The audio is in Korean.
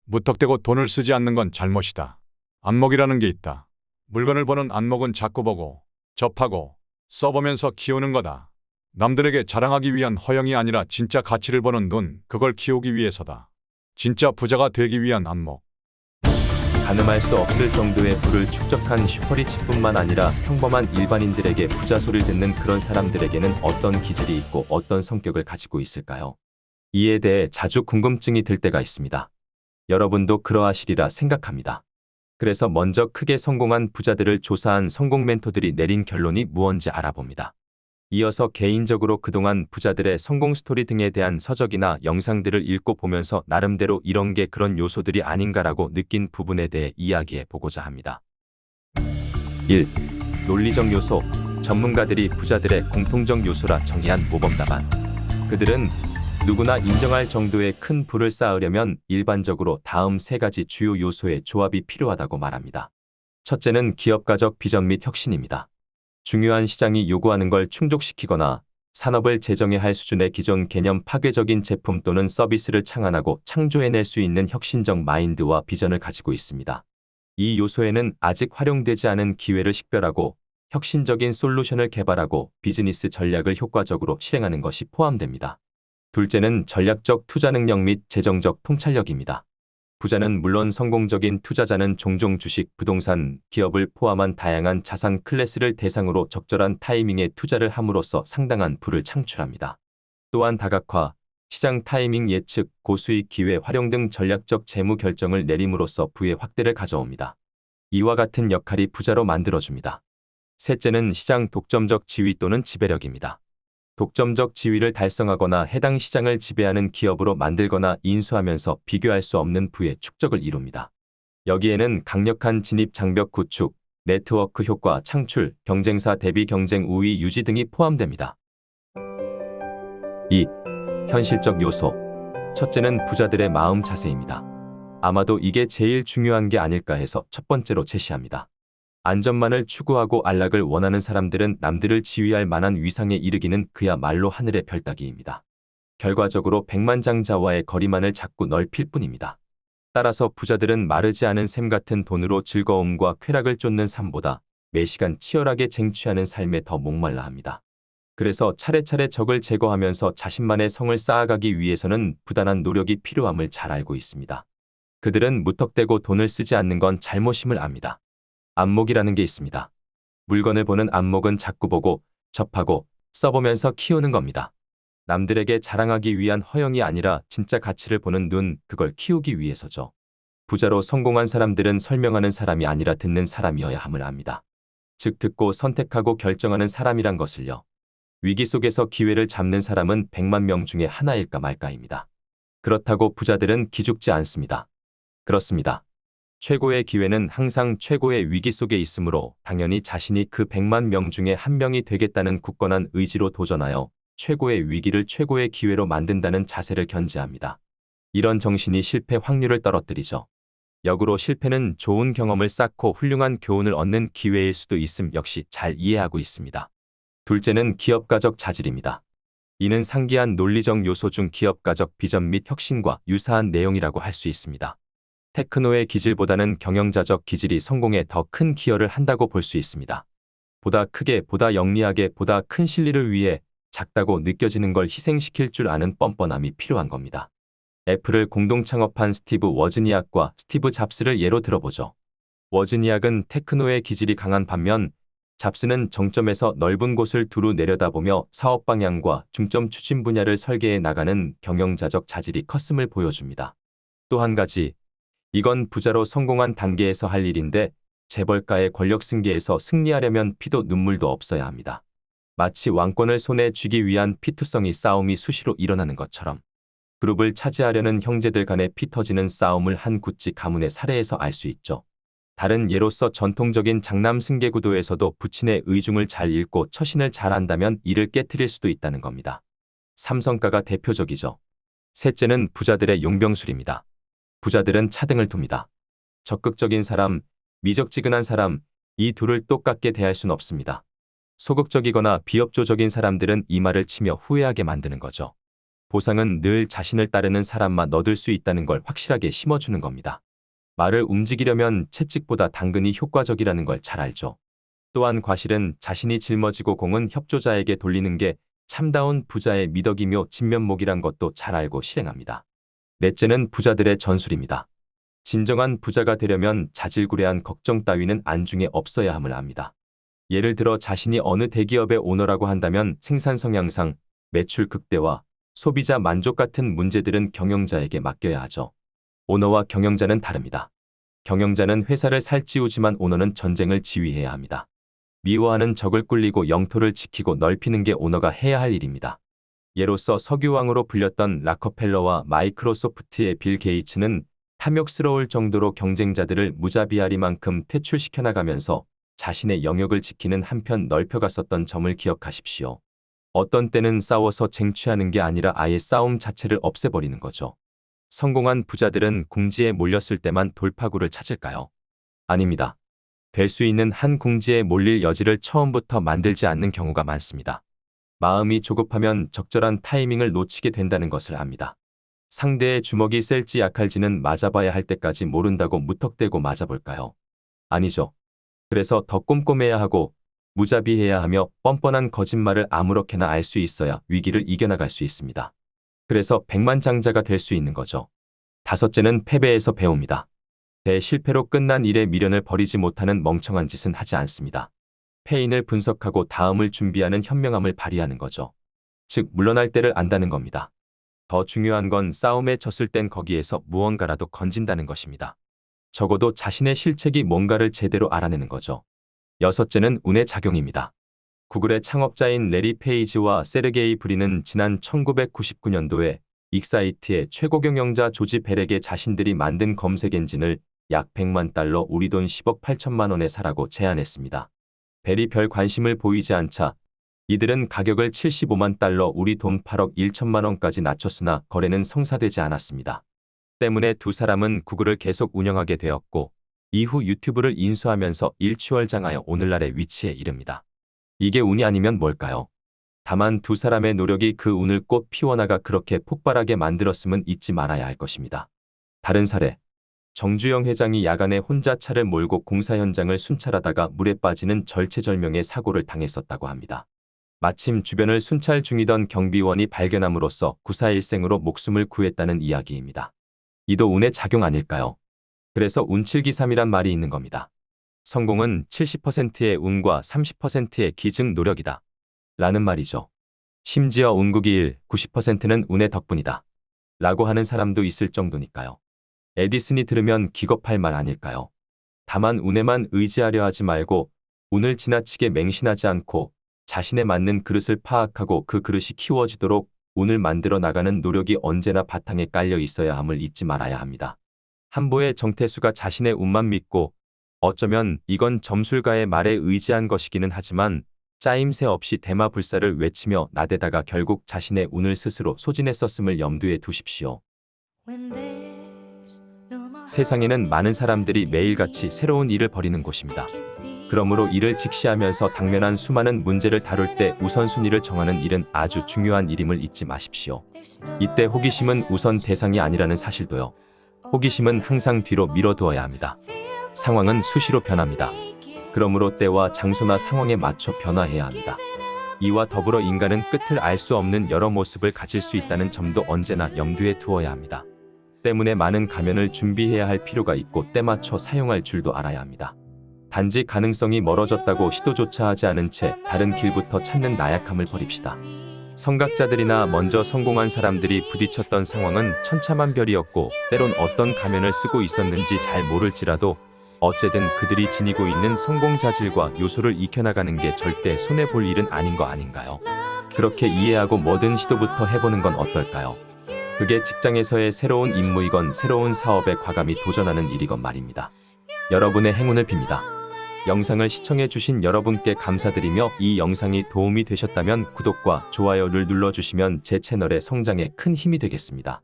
무턱대고 돈을 쓰지 않는 건 잘못이다. 안목이라는 게 있다. 물건을 보는 안목은 자꾸 보고, 접하고, 써보면서 키우는 거다. 남들에게 자랑하기 위한 허영이 아니라 진짜 가치를 보는 눈, 그걸 키우기 위해서다. 진짜 부자가 되기 위한 안목. 가늠할 수 없을 정도의 부를 축적한 슈퍼리치뿐만 아니라 평범한 일반인들에게 부자 소리를 듣는 그런 사람들에게는 어떤 기질이 있고 어떤 성격을 가지고 있을까요? 이에 대해 자주 궁금증이 들 때가 있습니다. 여러분도 그러하시리라 생각합니다. 그래서 먼저 크게 성공한 부자들을 조사한 성공 멘토들이 내린 결론이 무언지 알아봅니다. 이어서 개인적으로 그동안 부자들의 성공 스토리 등에 대한 서적이나 영상들을 읽고 보면서 나름대로 이런 게 그런 요소들이 아닌가라고 느낀 부분에 대해 이야기해 보고자 합니다. 1. 논리적 요소. 전문가들이 부자들의 공통적 요소라 정의한 모범 답안. 그들은 누구나 인정할 정도의 큰 부를 쌓으려면 일반적으로 다음 세 가지 주요 요소의 조합이 필요하다고 말합니다. 첫째는 기업가적 비전 및 혁신입니다. 중요한 시장이 요구하는 걸 충족시키거나 산업을 재정해야 할 수준의 기존 개념 파괴적인 제품 또는 서비스를 창안하고 창조해낼 수 있는 혁신적 마인드와 비전을 가지고 있습니다. 이 요소에는 아직 활용되지 않은 기회를 식별하고 혁신적인 솔루션을 개발하고 비즈니스 전략을 효과적으로 실행하는 것이 포함됩니다. 둘째는 전략적 투자 능력 및 재정적 통찰력입니다. 부자는 물론 성공적인 투자자는 종종 주식, 부동산, 기업을 포함한 다양한 자산 클래스를 대상으로 적절한 타이밍에 투자를 함으로써 상당한 부를 창출합니다. 또한 다각화, 시장 타이밍 예측, 고수익 기회 활용 등 전략적 재무 결정을 내림으로써 부의 확대를 가져옵니다. 이와 같은 역할이 부자로 만들어줍니다. 셋째는 시장 독점적 지위 또는 지배력입니다. 독점적 지위를 달성하거나 해당 시장을 지배하는 기업으로 만들거나 인수하면서 비교할 수 없는 부의 축적을 이룹니다. 여기에는 강력한 진입 장벽 구축, 네트워크 효과 창출, 경쟁사 대비 경쟁 우위 유지 등이 포함됩니다. 2. 현실적 요소. 첫째는 부자들의 마음 자세입니다. 아마도 이게 제일 중요한 게 아닐까 해서 첫 번째로 제시합니다. 안전만을 추구하고 안락을 원하는 사람들은 남들을 지휘할 만한 위상에 이르기는 그야말로 하늘의 별 따기입니다. 결과적으로 백만장자와의 거리만을 자꾸 넓힐 뿐입니다. 따라서 부자들은 마르지 않은 샘 같은 돈으로 즐거움과 쾌락을 쫓는 삶보다 매시간 치열하게 쟁취하는 삶에 더 목말라 합니다. 그래서 차례차례 적을 제거하면서 자신만의 성을 쌓아가기 위해서는 부단한 노력이 필요함을 잘 알고 있습니다. 그들은 무턱대고 돈을 쓰지 않는 건 잘못임을 압니다. 안목이라는 게 있습니다. 물건을 보는 안목은 자꾸 보고, 접하고, 써보면서 키우는 겁니다. 남들에게 자랑하기 위한 허영이 아니라 진짜 가치를 보는 눈, 그걸 키우기 위해서죠. 부자로 성공한 사람들은 설명하는 사람이 아니라 듣는 사람이어야 함을 압니다. 즉 듣고 선택하고 결정하는 사람이란 것을요. 위기 속에서 기회를 잡는 사람은 100만 명 중에 하나일까 말까입니다. 그렇다고 부자들은 기죽지 않습니다. 그렇습니다. 최고의 기회는 항상 최고의 위기 속에 있으므로 당연히 자신이 그 100만 명 중에 한 명이 되겠다는 굳건한 의지로 도전하여 최고의 위기를 최고의 기회로 만든다는 자세를 견지합니다. 이런 정신이 실패 확률을 떨어뜨리죠. 역으로 실패는 좋은 경험을 쌓고 훌륭한 교훈을 얻는 기회일 수도 있음 역시 잘 이해하고 있습니다. 둘째는 기업가적 자질입니다. 이는 상기한 논리적 요소 중 기업가적 비전 및 혁신과 유사한 내용이라고 할 수 있습니다. 테크노의 기질보다는 경영자적 기질이 성공에 더 큰 기여를 한다고 볼 수 있습니다. 보다 크게, 보다 영리하게, 보다 큰 실리를 위해 작다고 느껴지는 걸 희생시킬 줄 아는 뻔뻔함이 필요한 겁니다. 애플을 공동 창업한 스티브 워즈니악과 스티브 잡스를 예로 들어보죠. 워즈니악은 테크노의 기질이 강한 반면 잡스는 정점에서 넓은 곳을 두루 내려다보며 사업 방향과 중점 추진 분야를 설계해 나가는 경영자적 자질이 컸음을 보여줍니다. 또 한 가지, 이건 부자로 성공한 단계에서 할 일인데 재벌가의 권력 승계에서 승리하려면 피도 눈물도 없어야 합니다. 마치 왕권을 손에 쥐기 위한 피투성이 싸움이 수시로 일어나는 것처럼 그룹을 차지하려는 형제들 간의 피 터지는 싸움을 한 구찌 가문의 사례에서 알 수 있죠. 다른 예로서 전통적인 장남 승계 구도에서도 부친의 의중을 잘 읽고 처신을 잘 한다면 이를 깨트릴 수도 있다는 겁니다. 삼성가가 대표적이죠. 셋째는 부자들의 용병술입니다. 부자들은 차등을 둡니다. 적극적인 사람, 미적지근한 사람, 이 둘을 똑같게 대할 순 없습니다. 소극적이거나 비협조적인 사람들은 이 말을 치며 후회하게 만드는 거죠. 보상은 늘 자신을 따르는 사람만 얻을 수 있다는 걸 확실하게 심어주는 겁니다. 말을 움직이려면 채찍보다 당근이 효과적이라는 걸 잘 알죠. 또한 과실은 자신이 짊어지고 공은 협조자에게 돌리는 게 참다운 부자의 미덕이며 진면목이란 것도 잘 알고 실행합니다. 넷째는 부자들의 전술입니다. 진정한 부자가 되려면 자질구레한 걱정 따위는 안중에 없어야 함을 압니다. 예를 들어 자신이 어느 대기업의 오너라고 한다면 생산 성향상 매출 극대화, 소비자 만족 같은 문제들은 경영자에게 맡겨야 하죠. 오너와 경영자는 다릅니다. 경영자는 회사를 살찌우지만 오너는 전쟁을 지휘해야 합니다. 미워하는 적을 꿀리고 영토를 지키고 넓히는 게 오너가 해야 할 일입니다. 예로서 석유왕으로 불렸던 락커펠러와 마이크로소프트의 빌 게이츠는 탐욕스러울 정도로 경쟁자들을 무자비하리만큼 퇴출시켜 나가면서 자신의 영역을 지키는 한편 넓혀갔었던 점을 기억하십시오. 어떤 때는 싸워서 쟁취하는 게 아니라 아예 싸움 자체를 없애버리는 거죠. 성공한 부자들은 궁지에 몰렸을 때만 돌파구를 찾을까요? 아닙니다. 될 수 있는 한 궁지에 몰릴 여지를 처음부터 만들지 않는 경우가 많습니다. 마음이 조급하면 적절한 타이밍을 놓치게 된다는 것을 압니다. 상대의 주먹이 셀지 약할지는 맞아봐야 할 때까지 모른다고 무턱대고 맞아볼까요? 아니죠. 그래서 더 꼼꼼해야 하고 무자비해야 하며 뻔뻔한 거짓말을 아무렇게나 알 수 있어야 위기를 이겨나갈 수 있습니다. 그래서 백만장자가 될 수 있는 거죠. 다섯째는 패배에서 배웁니다. 대실패로 끝난 일에 미련을 버리지 못하는 멍청한 짓은 하지 않습니다. 패인을 분석하고 다음을 준비하는 현명함을 발휘하는 거죠. 즉 물러날 때를 안다는 겁니다. 더 중요한 건 싸움에 졌을 땐 거기에서 무언가라도 건진다는 것입니다. 적어도 자신의 실책이 뭔가를 제대로 알아내는 거죠. 여섯째는 운의 작용입니다. 구글의 창업자인 레리 페이지와 세르게이 브린은 지난 1999년도에 익사이트의 최고 경영자 조지 베렉에 자신들이 만든 검색 엔진을 약 100만 달러 우리 돈 10억 8천만 원에 사라고 제안했습니다. 벨이 별 관심을 보이지 않자 이들은 가격을 75만 달러 우리 돈 8억 1천만 원까지 낮췄으나 거래는 성사되지 않았습니다. 때문에 두 사람은 구글을 계속 운영하게 되었고 이후 유튜브를 인수하면서 일취월장하여 오늘날의 위치에 이릅니다. 이게 운이 아니면 뭘까요? 다만 두 사람의 노력이 그 운을 꽃 피워나가 그렇게 폭발하게 만들었음은 잊지 말아야 할 것입니다. 다른 사례. 정주영 회장이 야간에 혼자 차를 몰고 공사 현장을 순찰하다가 물에 빠지는 절체절명의 사고를 당했었다고 합니다. 마침 주변을 순찰 중이던 경비원이 발견함으로써 구사일생으로 목숨을 구했다는 이야기입니다. 이도 운의 작용 아닐까요? 그래서 운칠기삼이란 말이 있는 겁니다. 성공은 70%의 운과 30%의 기증 노력이다. 라는 말이죠. 심지어 운국이 1, 90%는 운의 덕분이다. 라고 하는 사람도 있을 정도니까요. 에디슨이 들으면 기겁할 말 아닐까요? 다만 운에만 의지하려 하지 말고 운을 지나치게 맹신하지 않고 자신에 맞는 그릇을 파악하고 그 그릇이 키워지도록 운을 만들어 나가는 노력이 언제나 바탕에 깔려 있어야 함을 잊지 말아야 합니다. 한보의 정태수가 자신의 운만 믿고 어쩌면 이건 점술가의 말에 의지한 것이기는 하지만 짜임새 없이 대마불사를 외치며 나대다가 결국 자신의 운을 스스로 소진했었음을 염두에 두십시오. 세상에는 많은 사람들이 매일같이 새로운 일을 벌이는 곳입니다. 그러므로 이를 직시하면서 당면한 수많은 문제를 다룰 때 우선순위를 정하는 일은 아주 중요한 일임을 잊지 마십시오. 이때 호기심은 우선 대상이 아니라는 사실도요. 호기심은 항상 뒤로 밀어두어야 합니다. 상황은 수시로 변합니다. 그러므로 때와 장소나 상황에 맞춰 변화해야 합니다. 이와 더불어 인간은 끝을 알 수 없는 여러 모습을 가질 수 있다는 점도 언제나 염두에 두어야 합니다. 때문에 많은 가면을 준비해야 할 필요가 있고 때맞춰 사용할 줄도 알아야 합니다. 단지 가능성이 멀어졌다고 시도조차 하지 않은 채 다른 길부터 찾는 나약함을 버립시다. 성각자들이나 먼저 성공한 사람들이 부딪혔던 상황은 천차만별이었고 때론 어떤 가면을 쓰고 있었는지 잘 모를지라도 어쨌든 그들이 지니고 있는 성공 자질과 요소를 익혀나가는 게 절대 손해볼 일은 아닌 거 아닌가요? 그렇게 이해하고 뭐든 시도부터 해보는 건 어떨까요? 그게 직장에서의 새로운 임무이건 새로운 사업에 과감히 도전하는 일이건 말입니다. 여러분의 행운을 빕니다. 영상을 시청해주신 여러분께 감사드리며 이 영상이 도움이 되셨다면 구독과 좋아요를 눌러주시면 제 채널의 성장에 큰 힘이 되겠습니다.